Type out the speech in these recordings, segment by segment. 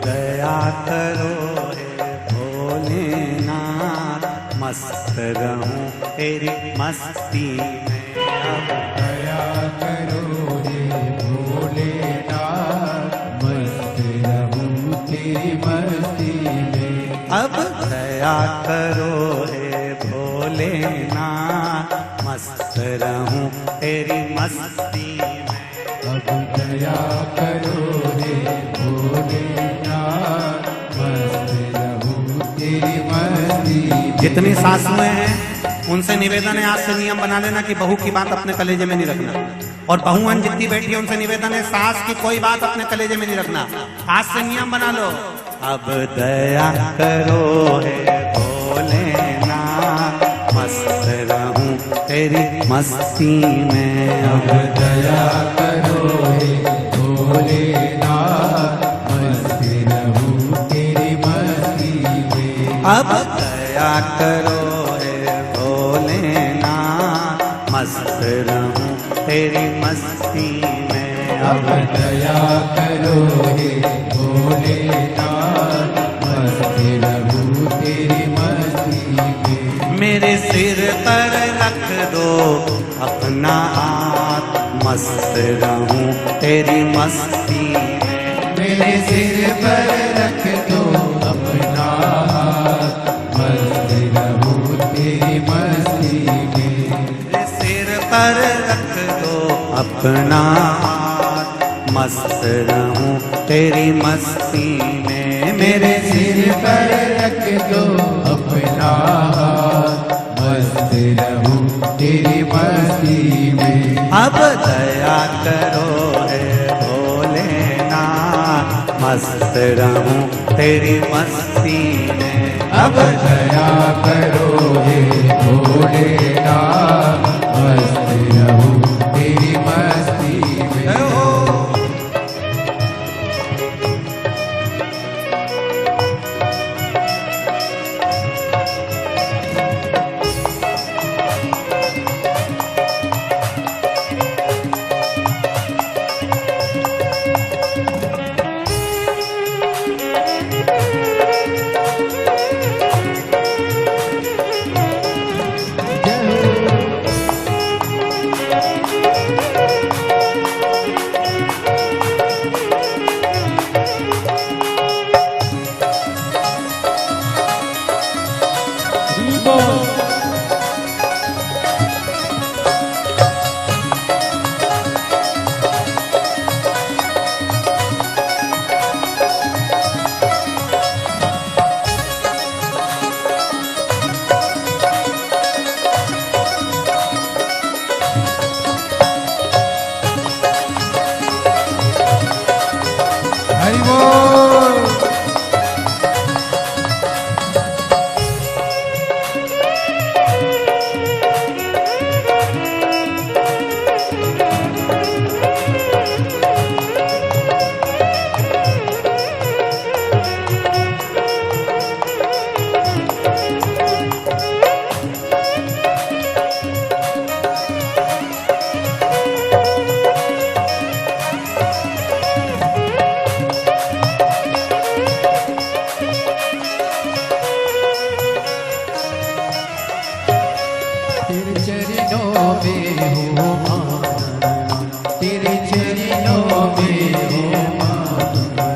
दया करो हे भोलेनाथ, मस्त रहूं तेरी मस्ती में। अब दया करो हे भोलेनाथ, मस्त रहूं तेरी मस्ती में। अब दया करो हे भोलेनाथ, मस्त रहूं तेरी मस्ती में। अब दया करो हे भोलेनाथ, मस्त रहूं तेरी मस्ती में। जितनी सासुएं हैं उनसे निवेदन है, आज से नियम बना लेना कि बहू की बात अपने कलेजे में नहीं रखना। और बहुआन जितनी बैठी है उनसे निवेदन है, सास की कोई बात अपने कलेजे में नहीं रखना। आज से नियम बना लो। अब दया करो हे भोलेनाथ, मस्त रहूं तेरी मस्ती में। अब दया करो हे भोलेनाथ, मस्त रहूं तेरी मस्ती में। अब दया करो हे भोलेनाथ, मस्त रहूं तेरी मस्ती में। अब दया करो हे भोलेनाथ, मस्त रहूं तेरी मस्ती में। मेरे सिर पर रख दो अपना हाथ, मस्त रहूं तेरी मस्ती में। मेरे सिर पर रख दो अपना हाथ, मस्त रहूं तेरी मस्ती में। मेरे सिर पर रख दो अपना हाथ, मस्त रहूं तेरी मस्ती में। मेरे सिर पर रख दो अपना हाथ, मस्त रहूं तेरी मस्ती में। अब दया करो हे भोलेनाथ, मस्त रहूं तेरी मस्ती में। अब दया करो हे भोलेनाथ, मस्त रहूं तेरी मस्ती में। हरि बोल। तेरे चरणों में हो माना, तेरे चरणों में हो माना,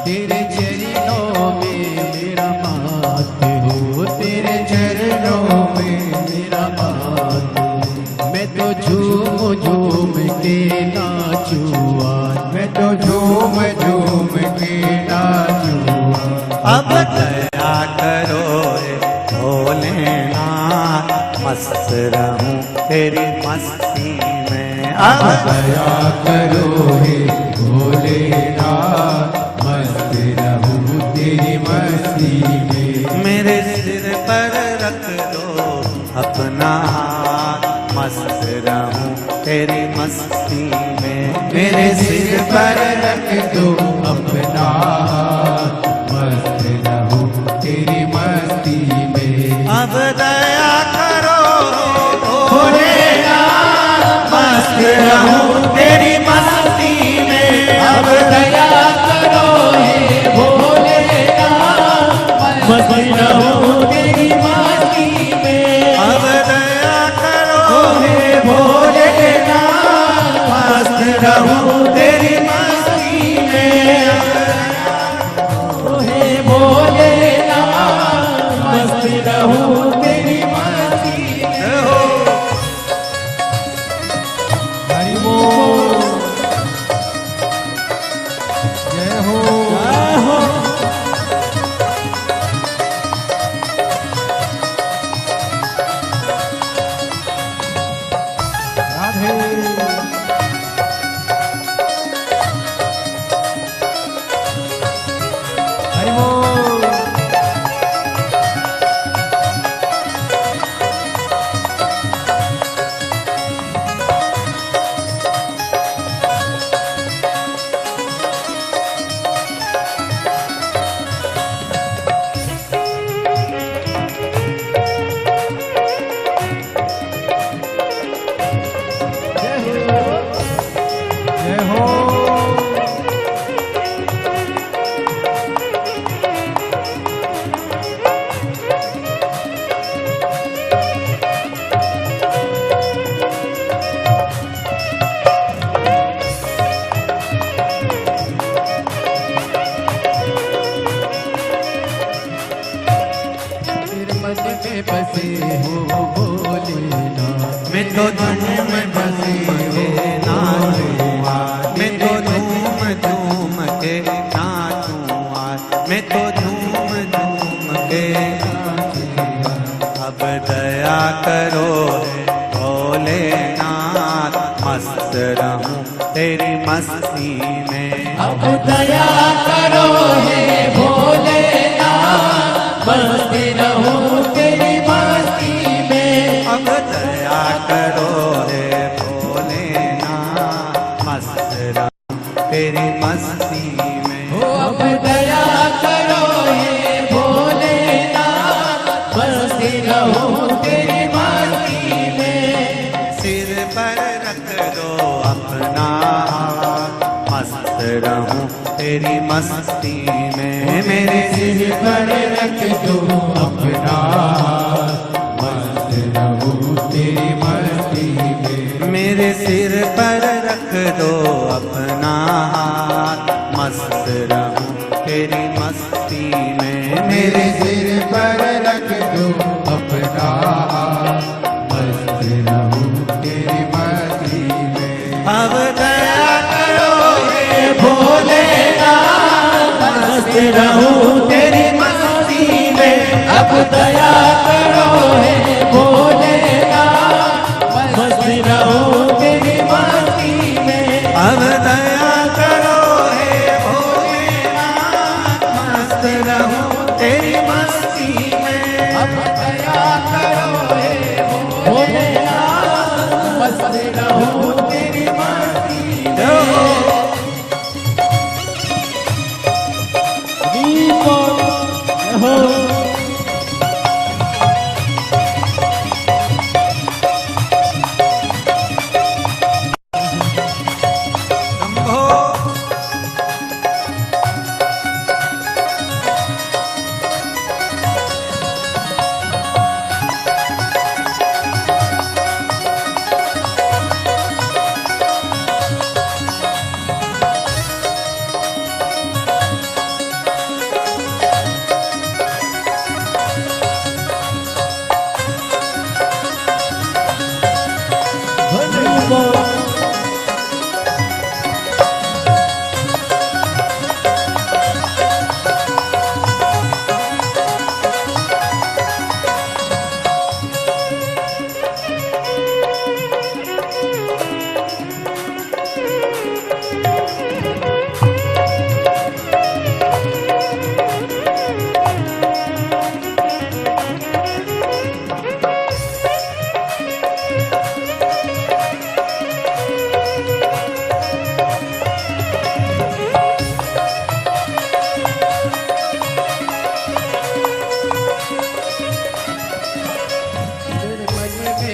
तेरे चरणों में मेरा मात हो, तेरे चरणों में मेरा मात। मैं तो झूम झूम के नाचूआ, मैं तो झूम झूम के नाचूआ। अब दया करो हे भोलेनाथ, मस्त रहूं तेरी मस्ती में। अब दया करो हे भोलेनाथ, मस्त रहूं तेरी मस्ती में। मेरे सिर पर रख दो अपना हाथ, मस्त रहूं तेरी मस्ती में। मेरे सिर पर रख दो अपना हाथ, मस्त रहूं तेरी मस्ती में। अब दया करो भोलेनाथ, मस्त रहूं तेरी मस्ती में। अब दया करो हे भोलेनाथ, रहूं तेरी मस्ती में। हे भोलेनाथ मस्त रहूं तेरी मस्ती में। हरि बोल जय हो जय हो। राधे हरि बोल जय हो। तेरे मन में बसे हो भोलेनाथ। मैं तो धूम बसे नाचूंगा, मैं तो धूम धूम के नाचूंगा, मैं तो धूम धूम के नाचूंगा। अब दया करो भोलेनाथ, मस्त रहूं तेरी मस्ती में। अब दया करो हे भोलेनाथ मस्त रहूं तेरी मस्ती में। अब दया करो रे भोलेनाथ, मस्त रहूं तेरी मस्ती में। हो अब दया करो हे भोलेनाथ मस्त रहूं तेरी मस्ती में। सिर पर रख दो अपना हाथ, मस्त रहूं तेरी मस्ती में। मेरे सिर पर रख दो अपना मस्त रहूं तेरी मस्ती में। मेरे सिर पर रख दो अपना हाथ, मस्त रहूं तेरी मस्ती में। मेरे सिर पर रख दो अपना मस्त रहूं तेरी मस्ती में। अब दया करो हे भोलेनाथ मस्त रहूं तेरी मस्ती में। अब दया करो हे भोलेनाथ मस्त रहूं तेरी मस्ती में। अब दया करो हे भोलेनाथ, मस्त रहूं तेरी मस्ती में। अब दया करो हे भोलेनाथ मस्त रहूं तेरी मस्ती में। हो शंभो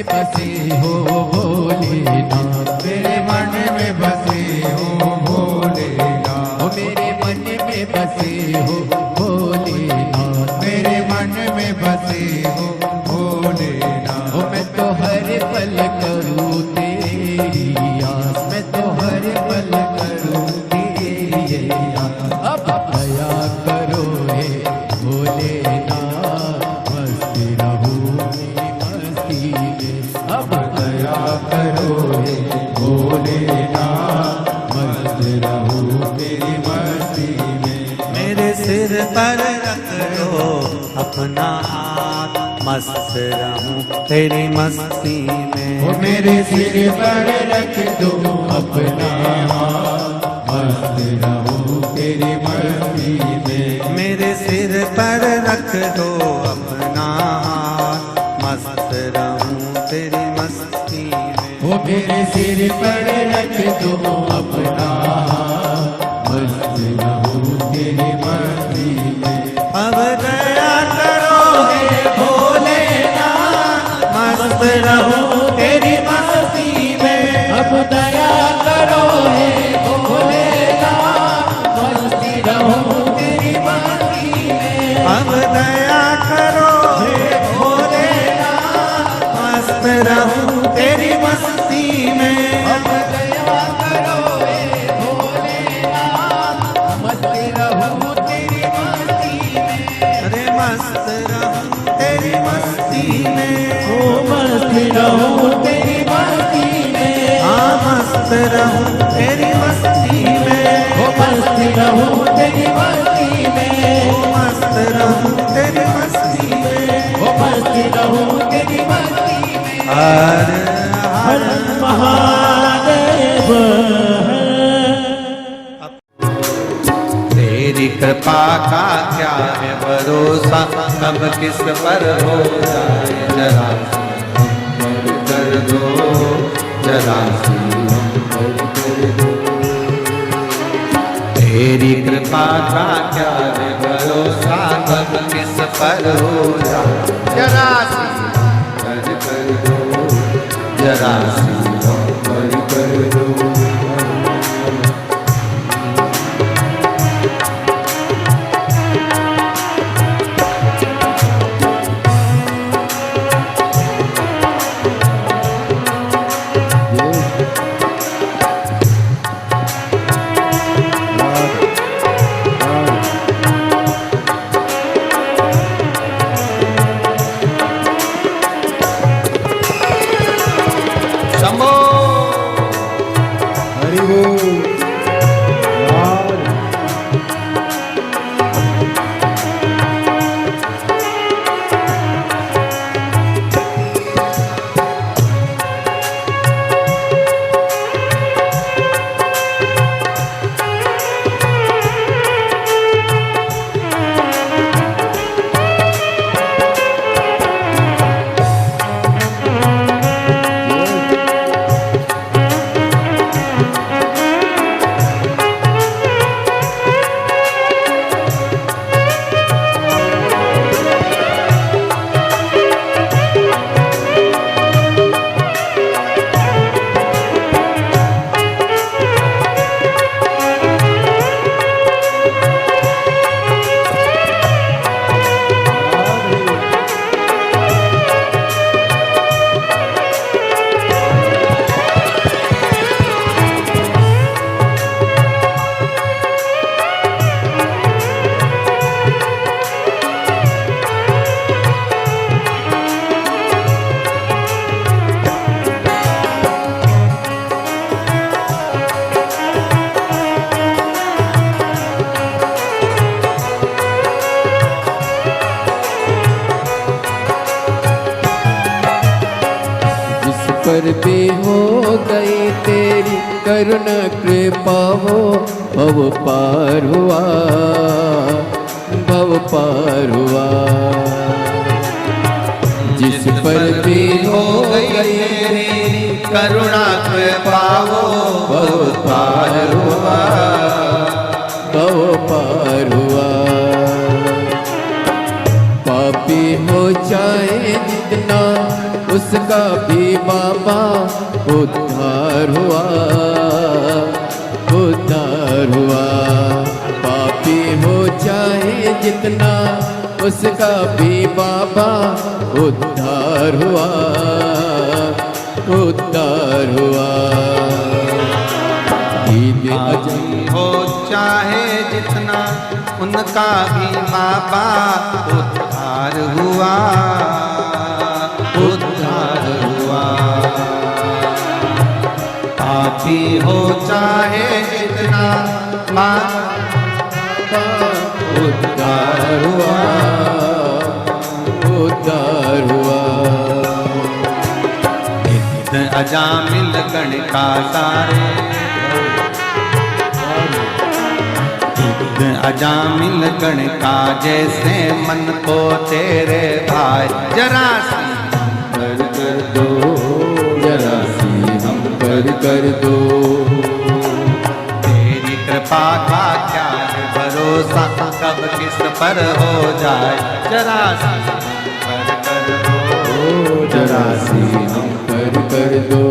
बसे हो भोलेनाथ, मेरे मन में बसे हो भोलेनाथ, ओ मेरे मन में बसे हो भोलेनाथ, मेरे मन में बसे हो भोलेनाथ। ओ मैं तो हर पल करूँ तेरी आस, मैं तो हर पल रहूं तेरी मस्ती में। मेरे सिर पर रख दो अपना हाथ, मस्त रहूं तेरी मस्ती में। ओ मेरे सिर पर रख दो अपना हाथ, मस्त रहूं तेरी मस्ती में। मेरे सिर पर रख दो अपना हाथ, मस्त रहूं तेरी मस्ती में। ओ मेरे सिर पर रख दो अपना हाथ, मस्त रहूं तेरी मस्ती में। अब दया करो हे भोलेनाथ, मस्त रहूं तेरी मस्ती में। अब दया करो हे भोलेनाथ, मस्ती रहूं तेरी मस्ती में। अब दया करो हे भोलेनाथ, मस्त रहूं तेरी मस्ती में। अब दया करो हे भोलेनाथ, मस्ती रहूं तेरी मस्ती में। अरे मस्त रहूं तेरी मस्ती में। ओ मस्ती रहूं तेरी मस्ती में। हाँ मस्त रहूं तेरी मस्ती में। ओ मस्ती रहूं तेरी मस्ती में। ओ मस्त रहूं तेरी मस्ती में। ओ मस्ती रहूं तेरी मस्ती में। हर हर महादेव। तेरी कृपा का क्या है भरोसा, कब किस पर हो जाए जरा कर दो, जरा तेरी कृपा का क्या है भरोसा, कब किस पर हो जाए जरा कर दो, जरा कर दो। शंभो हरि बोल। पर भी हो गई तेरी करुणा कृपा हो, भव पार हुआ, भव पार हुआ। जिस पर भी हो गई तेरी करुणा कृपा हो, भव पार हुआ, भव पार हुआ। पापी हो जाए जितना उसका भी बाबा उद्धार हुआ, उद्धार हुआ। पापी हो जाए जितना उसका भी बाबा उद्धार हुआ, उद्धार हुआ। पापी हो चाहे जितना उनका भी बाबा उद्धार हुआ, उद्धार हुआ। पापी हो चाहे जितना अजामिल गणिका सारे, अजामिल गणिका जैसे मन को तेरे भाई, जरा सी पर कर दो, जरा सी हम पर कर दो। तेरी कृपा का क्या है भरोसा, कब किस पर हो जाए, जरा सी पर कर दो, जरा सी हम पर कर दो।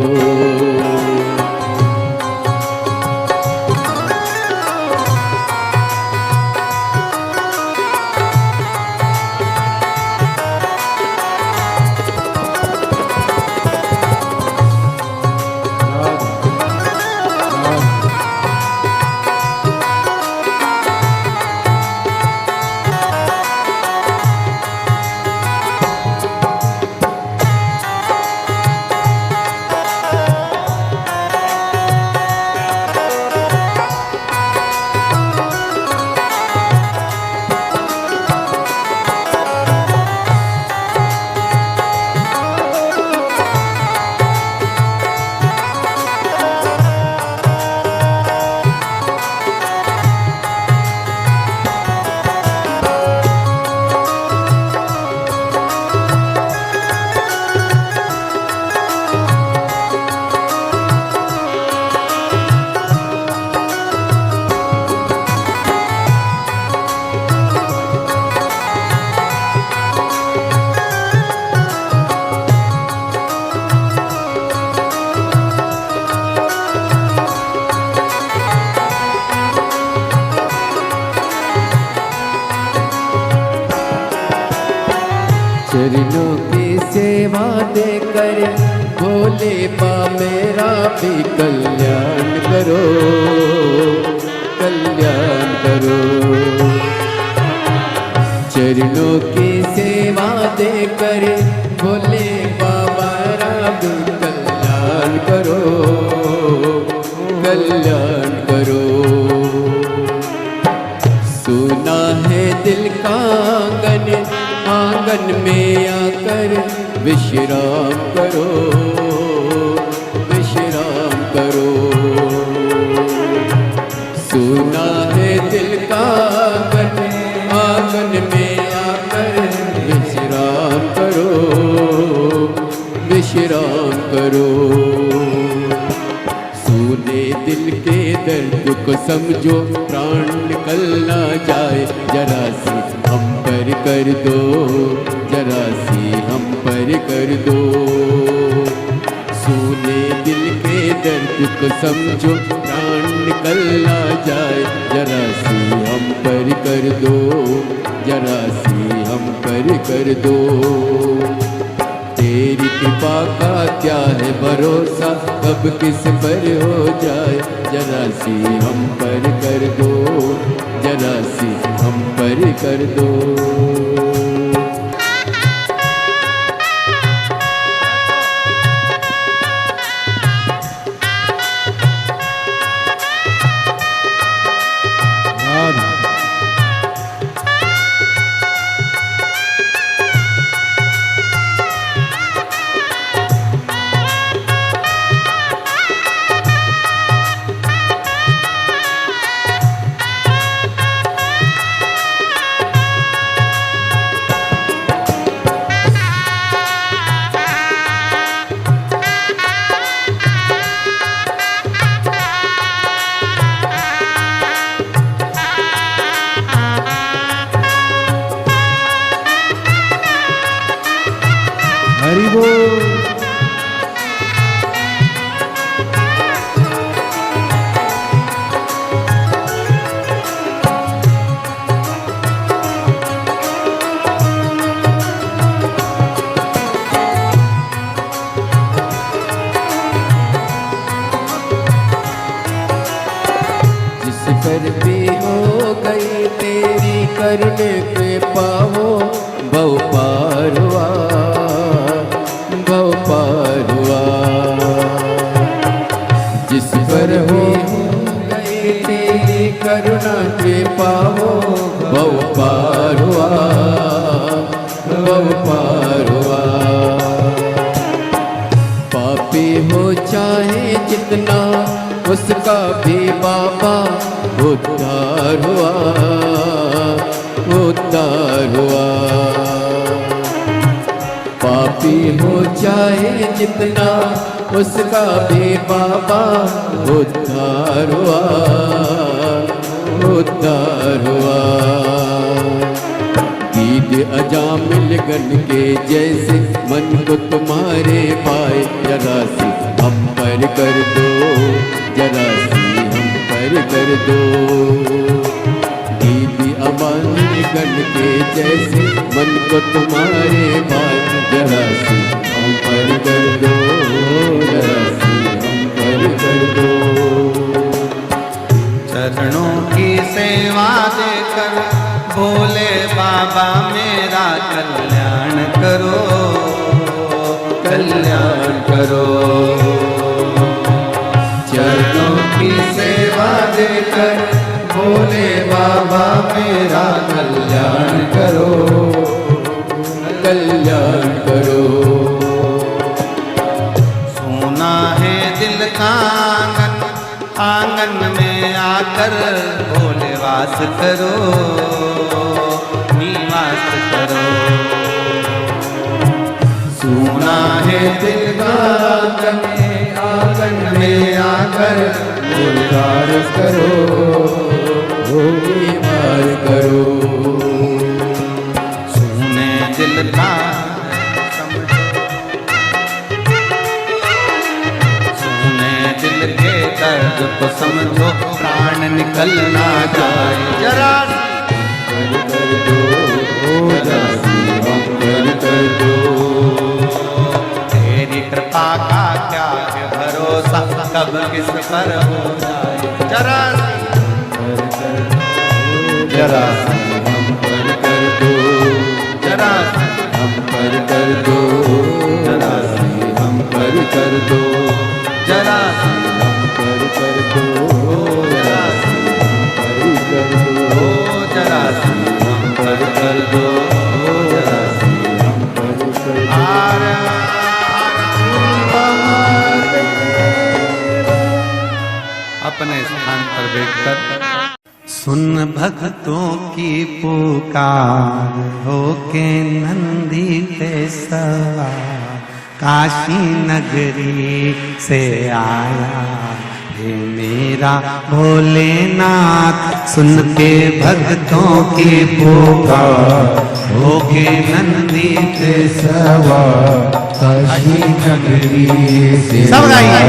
चरणों की सेवा देकर भोले बा मेरा भी कल्याण करो, कल्याण करो। चरणों की सेवा देकर भोले बाबा मेरा भी कल्याण करो, कल्याण करो। सुना है दिल का आंगन, आंगन में आकर विश्राम करो, विश्राम करो। सुना है दिल का आंगन, आंगन में आकर विश्राम करो, विश्राम करो। सुने दिल के दर्द को समझो, प्राण निकल ना जाए, जरा सी हम पर कर दो, जरा सी हम पर कर दो। सुने दिल के दर्द को समझो, प्राण निकल ना जाए, जरा सी हम पर कर दो, जरा सी हम पर कर दो। तेरी कृपा का क्या है भरोसा, कब किस पर हो जाए, जरा सी हम पर कर दो, जरा सी हम पर कर दो। हरि बोल। जिस पर भी हो गई तेरी करने पे पाओ, बहु पार हुआ, बहु पार हुआ। जिस पर हो गई तेरी करुणा पे पाओ, बहु पार हुआ, बहु पार हुआ। पापी हो उसका भी बाबा उद्धार हुआ, उद्धार हुआ। पापी हो चाहे जितना उसका भी बाबा उद्धार हुआ, उद्धार हुआ। ईद अजामिल गन के जैसे मन को तुम्हारे पाए, जरा सी हम पर कर दो, जरा सी हम पर कर दो। ईद अजामिल गन के जैसे मन को तुम्हारे पाए, जरा सी हम पर कर दो, जरा सी हम पर कर दो। चरणों की सेवा देकर भोले बाबा मेरा कल्याण करो, कल्याण करो। चरणों की सेवा देकर भोले बाबा मेरा कल्याण करो, कल्याण करो। सोना है दिल का आंगन, आंगन में आकर भोले वास करो, निवास करो। सोना है दिल का आंगन, आंगन में आकर भोले वास करो, निवास करो। सोने दिल का दिल के दर्द को समझो, प्राण निकल ना जाए। जरा कर दो, जरा सी हम कर दो। तेरी कृपा का क्या है भरोसा, कब किस पर हो जाए। जरा जरा सी हम कर दो, जरा हम कर दो, जरा सी हम कर दो, जरा हम कर दो, जरा सी हम कर दो, जरा हम कर दो, जरा सी हम कर दो। अपने स्थान पर बैठकर सुन भक्तों की पुकार, होके नंदी पे सवार काशी नगरी से आया हे मेरा भोलेनाथ। सुन के भक्तों की पुकार, होके नंदी पे सवार काशी नगरी से सब गाइए।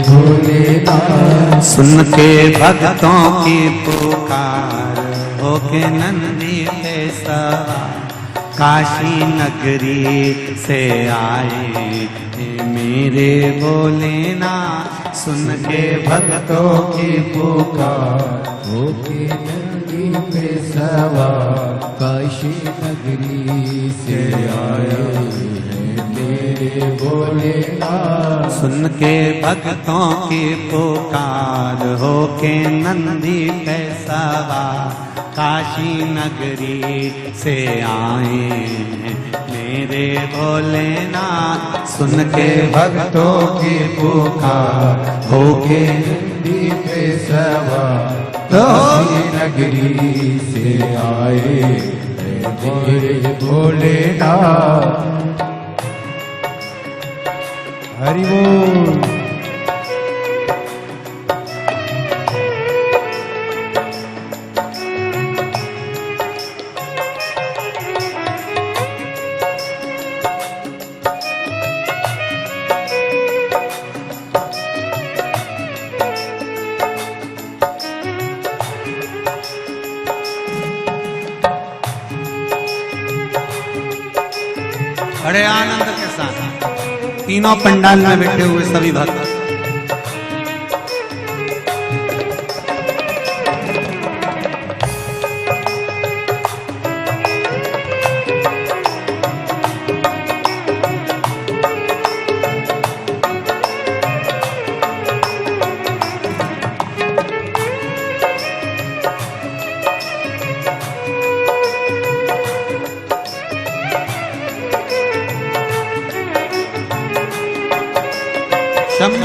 भोलेनाथ। सुन के भक्तों की पुकार, होके नंदी पे सवार काशी नगरी से आए हे मेरे भोलेनाथ। सुन के भक्तों की पुकार, होके नंदी पे सवार काशी नगरी से आए हैं मेरे भोलेनाथ। सुन के भक्तों की पुकार, होके नंदी पे सवार काशी नगरी से आए हैं मेरे भोलेनाथ। सुन के भक्तों की पुकार, होके नंदी पे सवार काशी नगरी से आए हैं मेरे भोलेनाथ। हरि बोल। बड़े आनंद के साथ तीनों पंडाल में बैठे हुए सभी भक्त शंभो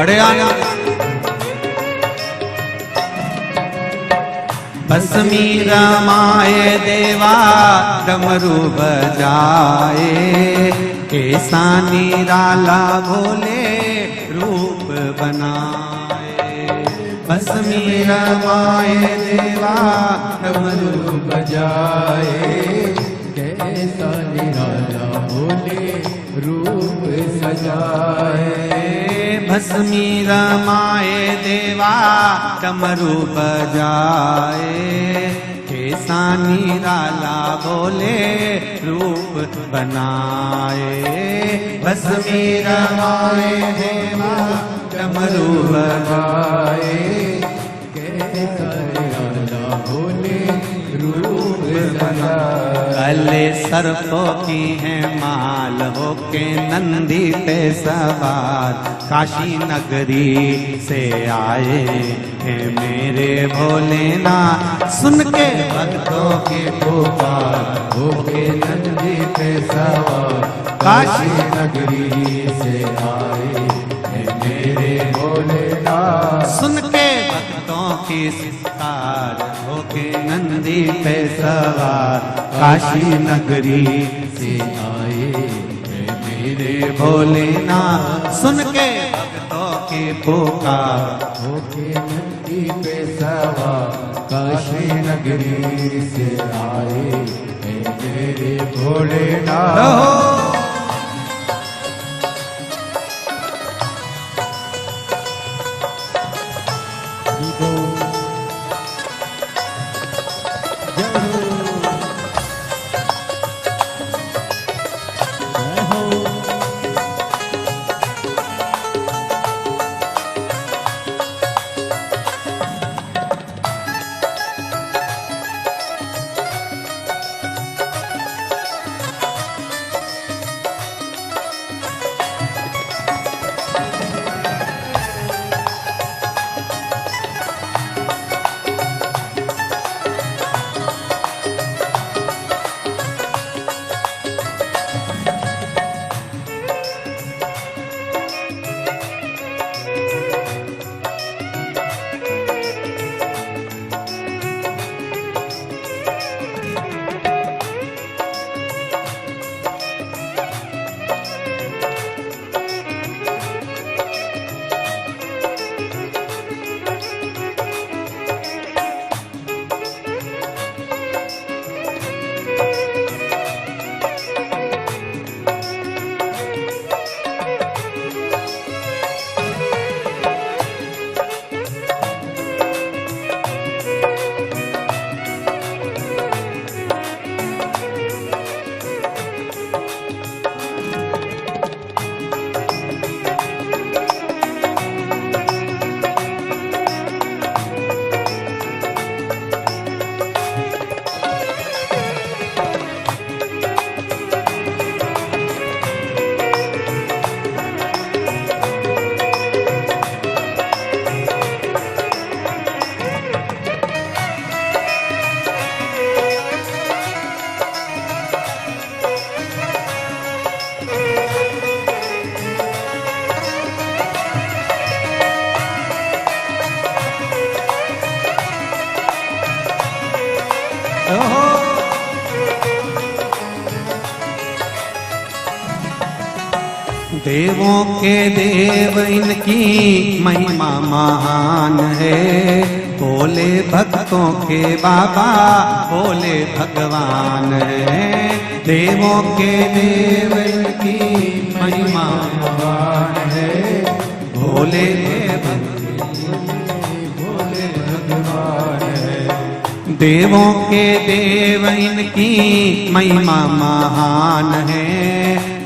बड़े आनंद। भस्मी रमाए देवा डमरू बजाए, ऐसा निराला भोले रूप बनाए। भस्मी रमाए देवा डमरू बजाए, कैसा निराला भोले रूप सजाए। भस्मी रमाए देवा डमरू बजाए, कैसा निराला भोले रूप बनाए। भस्मी रमाए देवा डमरू बजाए, कैसा निराला भोले रूप सजाए। कले सर्पों की है माल होके नंदी पे सवार, काशी नगरी से आए हैं मेरे भोलेनाथ। सुन के भक्तों की पुकार होके नंदी पे सवार, काशी नगरी से आए हैं मेरे भोलेनाथ। सुन के भक्तों की पुकार होके नंदी पे सवार, काशी नगरी से आए हैं मेरे भोलेनाथ। सुन के भक्तों की पुकार होके नंदी पे सवार, काशी नगरी से आए हैं मेरे भोलेनाथ। रहो। देवों के देव इनकी महिमा महान है, भोले भक्तों के बाबा भोले भगवान है। देवों के देव इनकी महिमा महान है, भोले भोले भगवान है। देवों के देव इनकी महिमा महान है,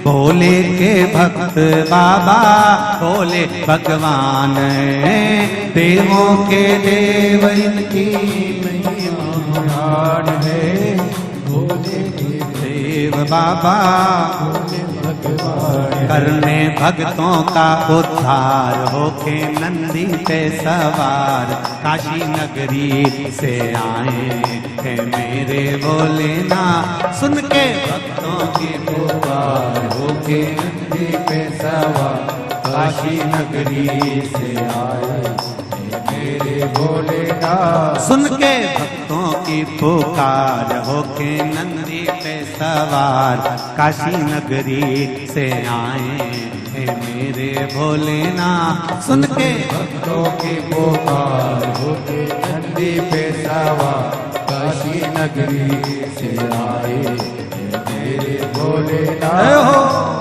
भोले के भक्त बाबा भोले भगवान है। देवों के देव इनकी महिमा महान है, भोले के देव बाबा भोले भगवान है। करने भक्तों का उद्धार होके नंदी पे सवार, काशी नगरी से आए हैं मेरे भोलेनाथ। सुन के भक्तों की पुकार होके नंदी पे सवार, काशी नगरी से आए मेरे भोलेनाथ। सुन के भक्तों की पुकार होके नंदी पे सवार काशी नगरी से आए हे मेरे भोलेनाथ। सुन के भक्तों की पुकार होके नंदी पे सवार काशी नगरी से आए मेरे भोलेनाथ।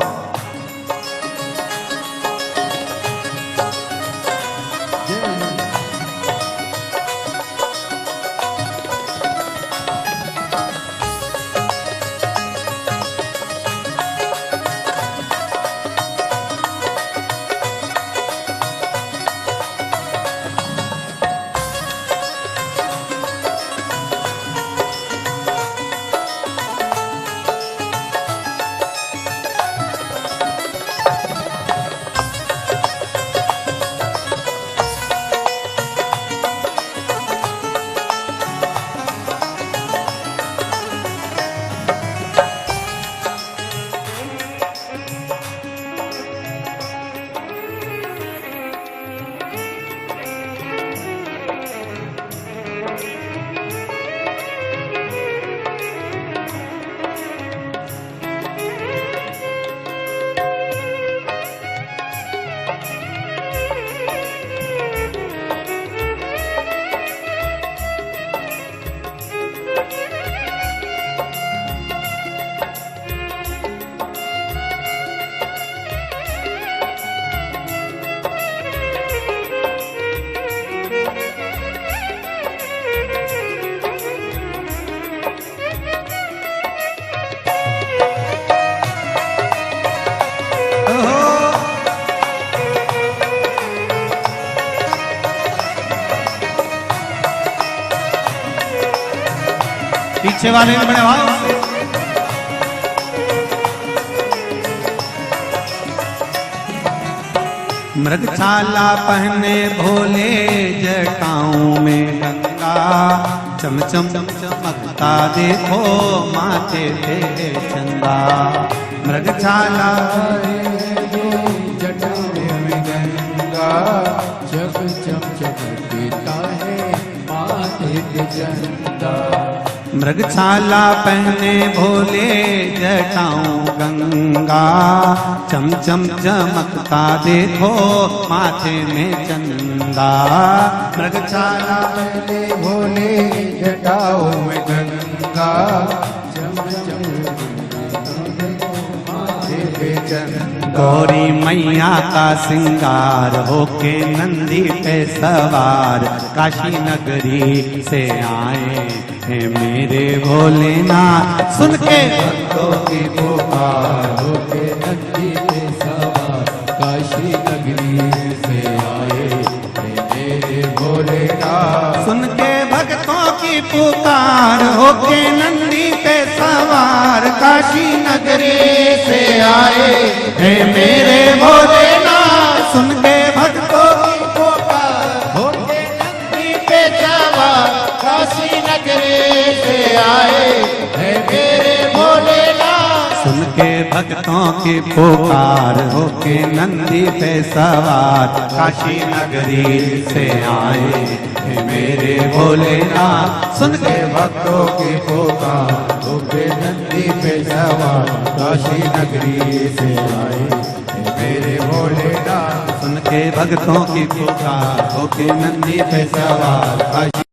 पीछे वाले में बड़े भाव से मृगछाला पहने भोले जटाओं में गंगा चम चम चमकता देखो माथे पे चंदा। मृगछाला जटाओं में गंगा जब चम चमकता है माथे पे चंदा। मृगछाला पहने भोले जटाओं गंगा चम चम चमकता देखो माथे में चंदा। मृगछाला पहने भोले जटाओं में गंगा चम चम माथे पे चंदा। गौरी मैया का सिंगार होके नंदी पे सवार काशी नगरी से आए हैं मेरे भोलेनाथ। सुन के भक्तों की पुकार होके नंदी पे सवार काशी नगरी से आए हैं मेरे भोलेनाथ। सुन के भक्तों की पुकार होके नंदी पे सवार काशी नगरी से आए हे मेरे भोलेनाथ। सुन के भक्तों की पुकार होके नंदी पे सवार काशी नगरी से आए हे मेरे भोलेनाथ। सुन के भक्तों की पुकार होके नंदी पे सवार काशी नगरी से आए हे मेरे भोलेनाथ। सुन के भक्तों की पुकार होके नंदी पे सवार काशी नगरी से आए हे मेरे भोलेनाथ। सुन के भक्तों की पुकार होके नंदी पे सवार काशी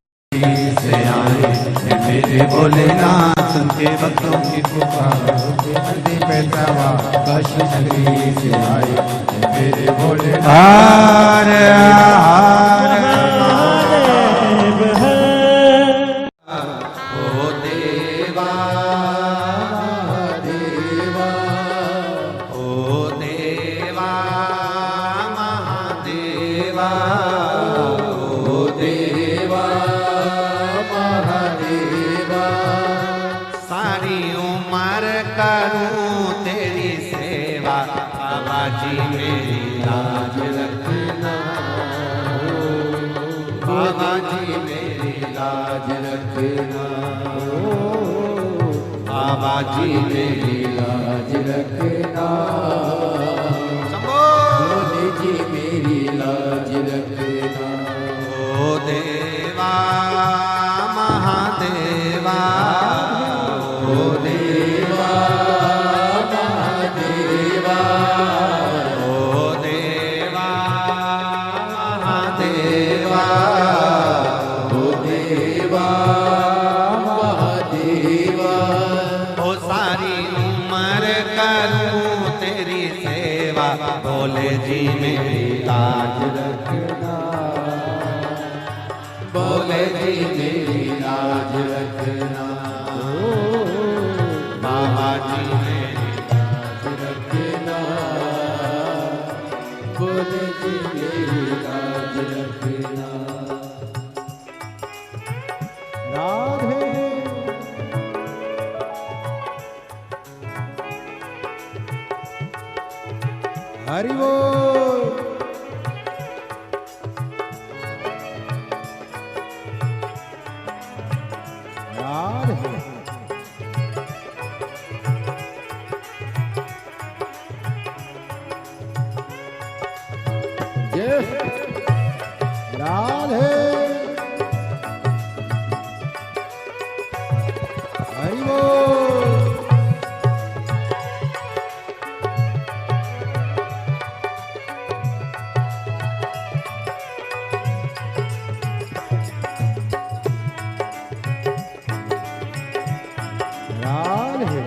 से आए हे मेरे भोलेनाथ। सुन के भक्तों की पुकार होके नंदी पे सवार काशी नगरी से आए हे मेरे भोलेनाथ। हार हार ओ देवा देवा ओ देवा महादेवा ओ देवा महादेवा। सारी उम्र करूं तेरी सेवा बाबा जी मेरी लाज रखना। बाबा जी मेरी लाज रखना। बाबा जी मेरी लाज रखना। शंभो भोले भोले जी मेरी लाज रखना, भोले जी मेरी लाज रखना, बाबा जी मेरी लाज रखना, भोले जी मेरी लाज रखना। राधे हरि बोल। राधे जय राधे हरि बोल। राधे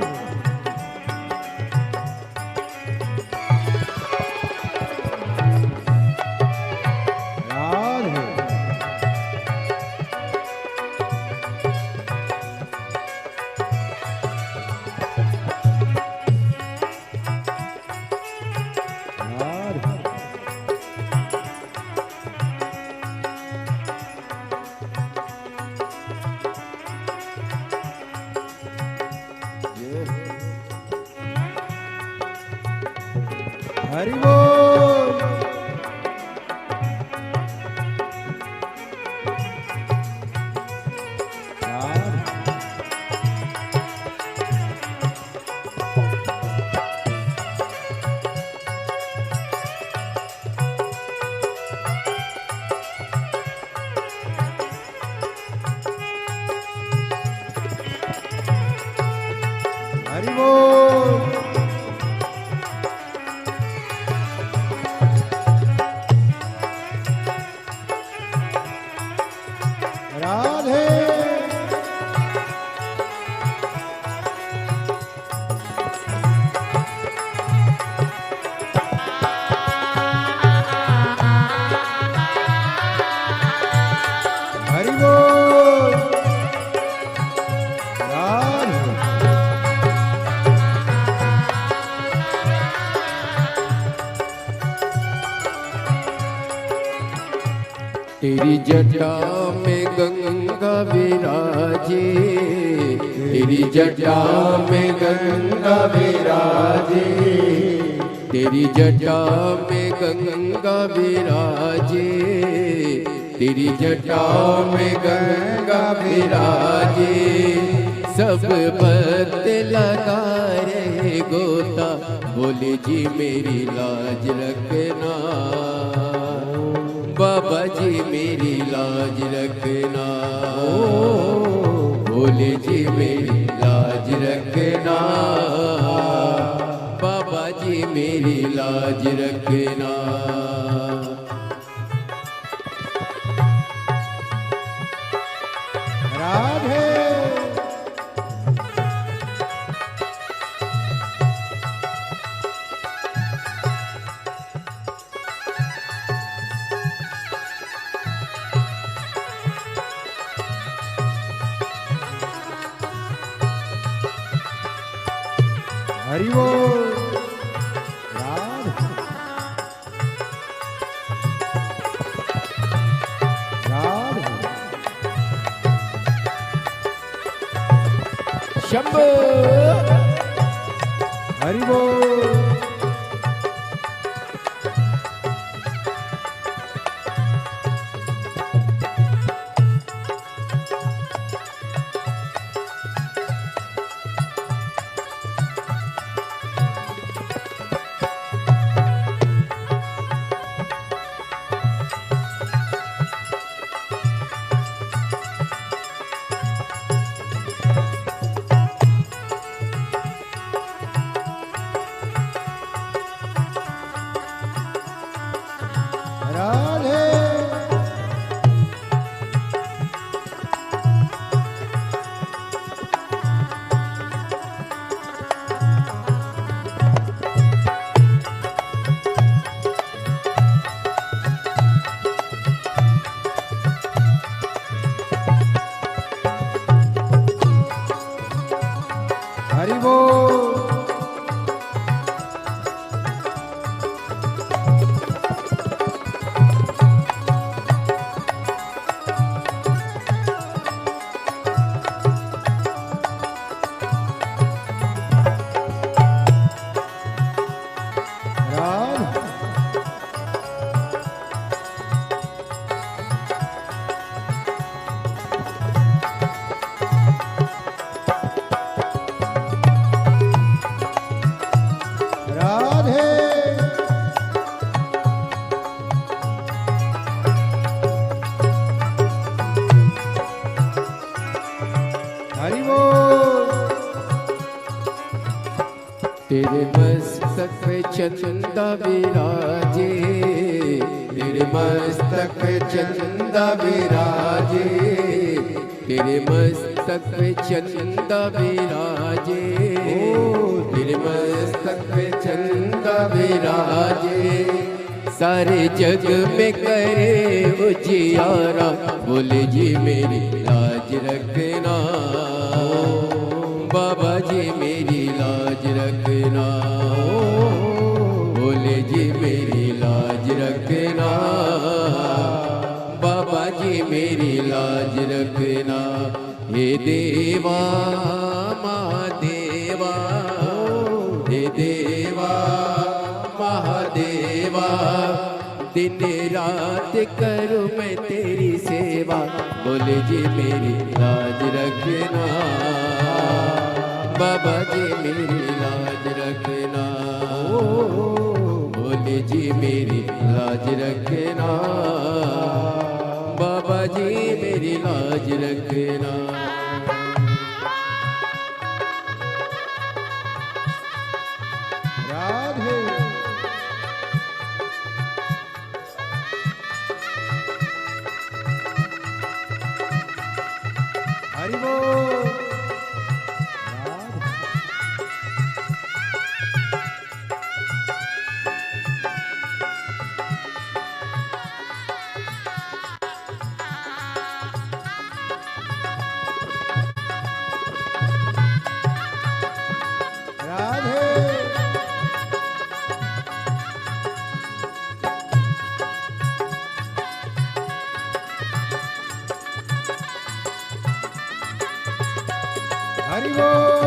राधे हरि बोल। हरि बोल। राधे हरि बोल। राधे तेरी जटा में गंगा विराजे, तेरी जटा में गंगा विराजे, तेरी जटा में गंगा विराजे, तेरी जटा में गंगा विराजे। सब भक्त लगा रहे गोता, बोले जी मेरी लाज रखना, बाबा जी मेरी लाज रखना, भोले जी मेरी लाज रखना, बाबा जी मेरी लाज रखना। राधे हरि बोल। राधे राधे शंभो हरि बोल। हरि बोल। राधे हरि बोल। तेरे मस्तक पे चंदा विराजे, तेरे मस्तक पे चंदा विराजे, तेरे मस्तक पे चंदा विराजे, तेरे मस्तक पे चंदा विराजे। सारे जग में करे उजियारा, बोले जी मेरी लाज रखना, बाबा जी मेरी लाज रखना, बोले जी मेरी लाज रखना, बाबा जी मेरी लाज रखना। हे देवा महादेवा, हे देवा महादेवा, दिन रात करूँ मैं तेरी सेवा, बोले जी मेरी लाज रखना, बाबा जी मेरी लाज रखना, बोले जी मेरी लाज रखना, बाबा जी मेरी लाज रखना। राधे हरि बोल। राधे हरि बोल।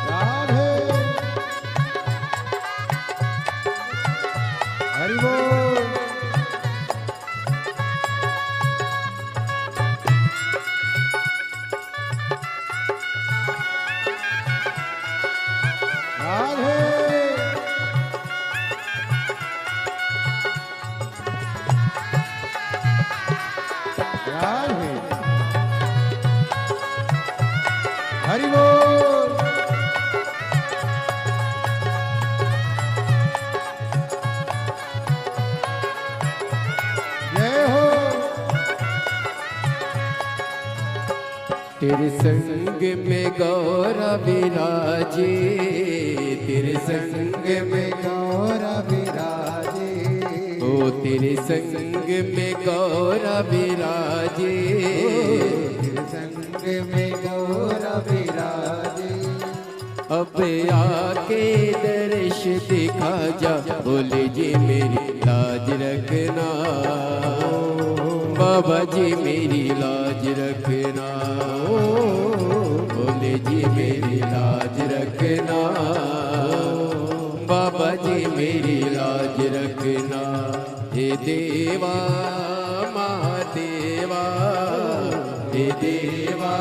राधे हरि बोल। राधे राधे हरि बोल। जय हो। तेरे संग में गौरा विराजे, तेरे संग में गौरा विराजे, ओ तेरे संग में गौरा विराजे, तेरे संग में गौरा विराजे। अब आके दर्श दिखा जा, बोले जी मेरी लाज रखना, बाबा जी मेरी लाज रखना, बोले जी मेरी लाज रखना, बाबा जी मेरी लाज रखना। हे देवा महादेवा, हे देवा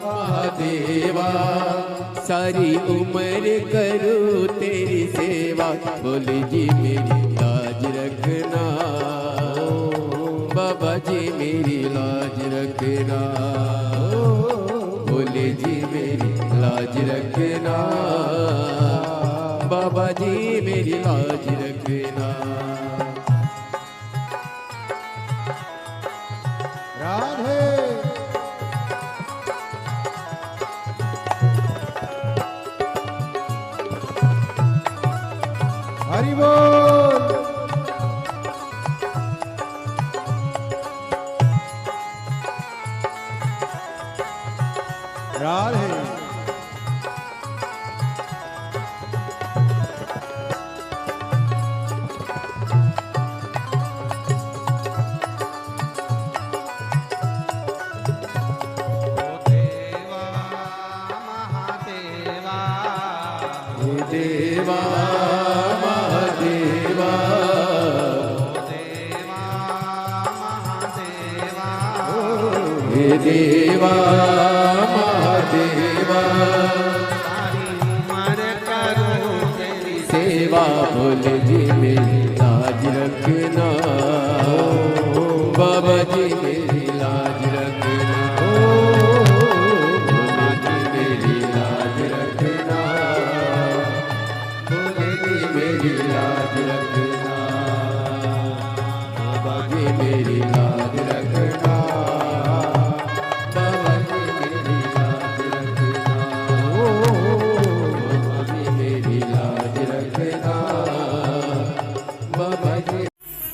महादेवा, सारी उम्र करूँ तेरी सेवा, बोले जी मेरी लाज रखना, बाबा जी मेरी लाज रखना, बोले जी मेरी लाज रखना, बाबा जी मेरी लाज रखना। राधे हरि बोल। राधे। देवा महादेवा हे देवा महादेवा सेवा बोल जी मेरी लाज रखना बाबा जी मेरी लाज रखना मेरी लाज रखना मेरी लाज रखना बाबा जी मेरी लाज रखना बाबा जी मेरी लाज रखना बाबा जी मेरी लाज रखना बाबा जी।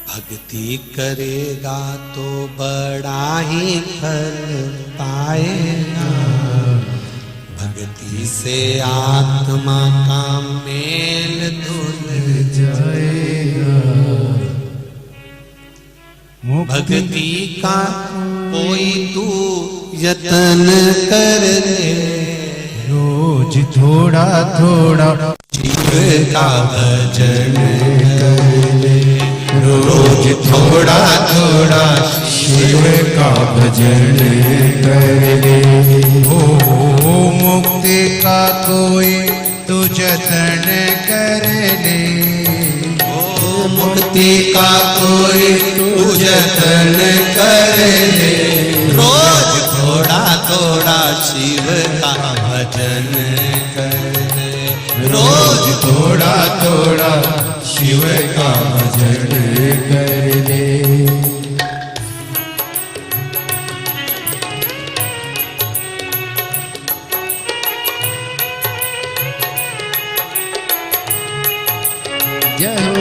भक्ति करेगा तो बड़ा ही फल पाएगा, भक्ति से आत्मा का मेल धुल जाएगा। भक्ति का कोई तू यत्न कर ले, रोज थोड़ा थोड़ा शिव का भजन कर ले, रोज थोड़ा थोड़ा शिव का भजन कर ले। हो मुक्ति का कोई तू जतन कर ले, मुक्ति का कोई तू जतन कर ले, रोज थोड़ा थोड़ा शिव का भजन कर ले, रोज थोड़ा थोड़ा शिव का भजन कर ले। जय हो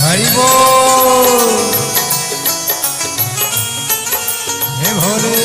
हरि बोल। हे भोले।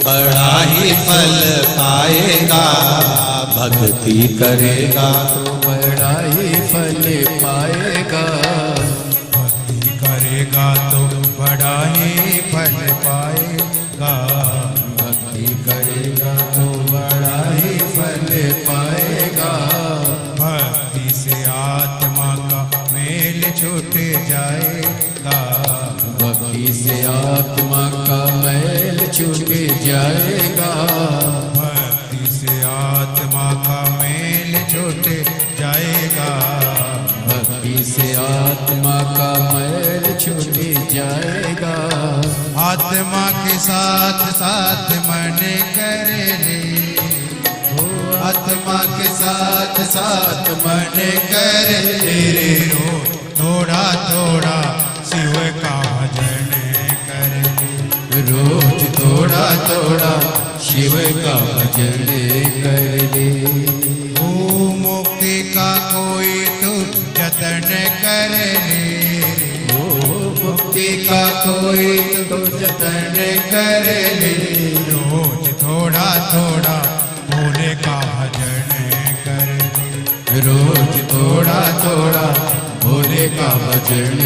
बड़ा ही फल पाएगा, भक्ति करेगा तो बड़ा ही फल पाएगा, भक्ति करेगा तो बड़ा ही फल पाएगा, भक्ति करेगा तो बड़ा ही फल पाएगा। भक्ति से आत्मा का मेल छूट जाएगा, भक्ति से आत्मा का मैल छूट जाएगा, भक्ति से आत्मा का मेल छूट जाएगा, भक्ति वहीं से आत्मा का मैल छूट जाएगा। आत्मा के साथ साथ मन कर ले, आत्मा के साथ साथ मन कर ले रे। थोड़ा थोड़ा शिव का भजन कर ले, रोज थोड़ा थोड़ा शिव का भजन कर ले। ओ मुक्ति का कोई तू जतन कर ले, ओ मुक्ति का कोई तो जतन कर ले। रोज थोड़ा थोड़ा भोले का भजन कर ले, रोज थोड़ा थोड़ा भोले का भजन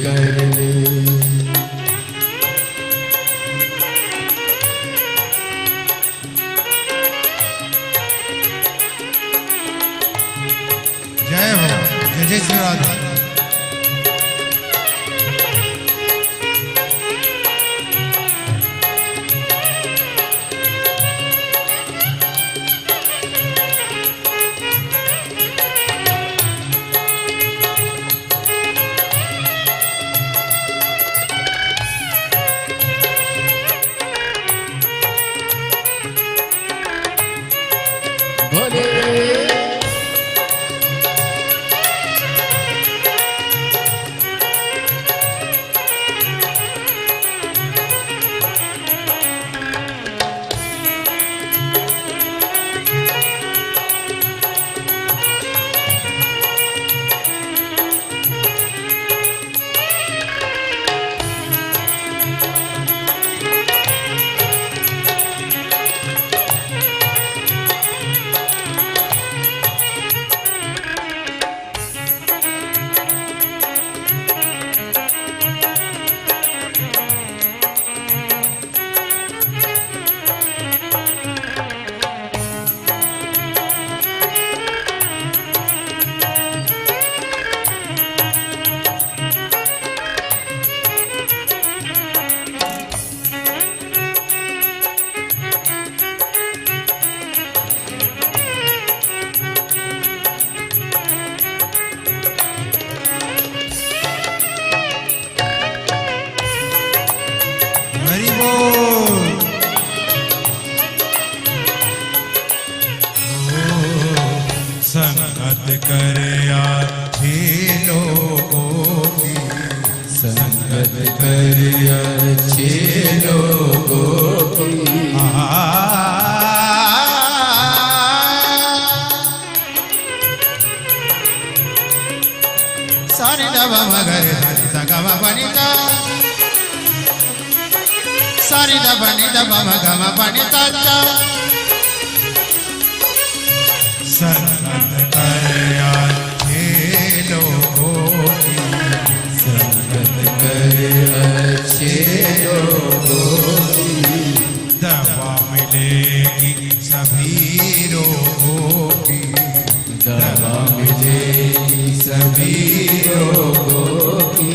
कर ले। जय हो, जय जय श्री राधे। भोले हरि बोल। संगत कर आछी लोगों की, संगत कर अच्छे लोगों की। सारे दबा मगर सगम बनिता, सारी दबनी दबा मगम बनिता। संगत कर आछे लोगों की, संगत कर अच्छे लोगों की। दवा मिलेगी सभी रोगों की, दवा मिलेगी सभी रोगों की।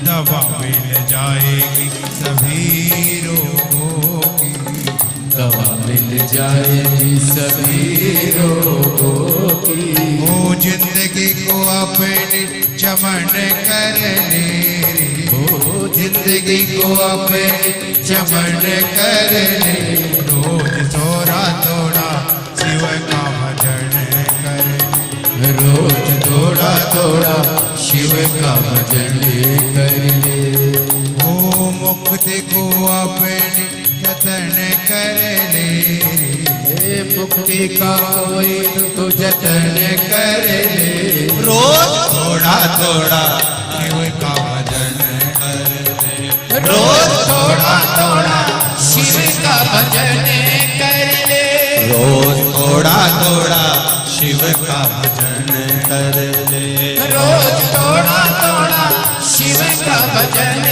दवा मिल जाएगी सभी रोगों की, दवा मिल जाएगी सभी रोगों की। ओ जिंदगी को अपनी चमन कर ले, ओ जिंदगी को अपने चमन कर ले। रोज थोड़ा थोड़ा शिव का भजन कर ले, रोज थोड़ा थोड़ा शिव का भजन कर ले। ओ मुक्ति को अपनी जतन कर ले, हे मुक्ति का कोई तो जतन कर ले। रोज थोड़ा थोड़ा शिव का भजन कर ले, रोज थोड़ा थोड़ा शिव का भजन कर ले। रोज थोड़ा थोड़ा शिव का भजन कर ले। रोज थोड़ा थोड़ा शिव का भजन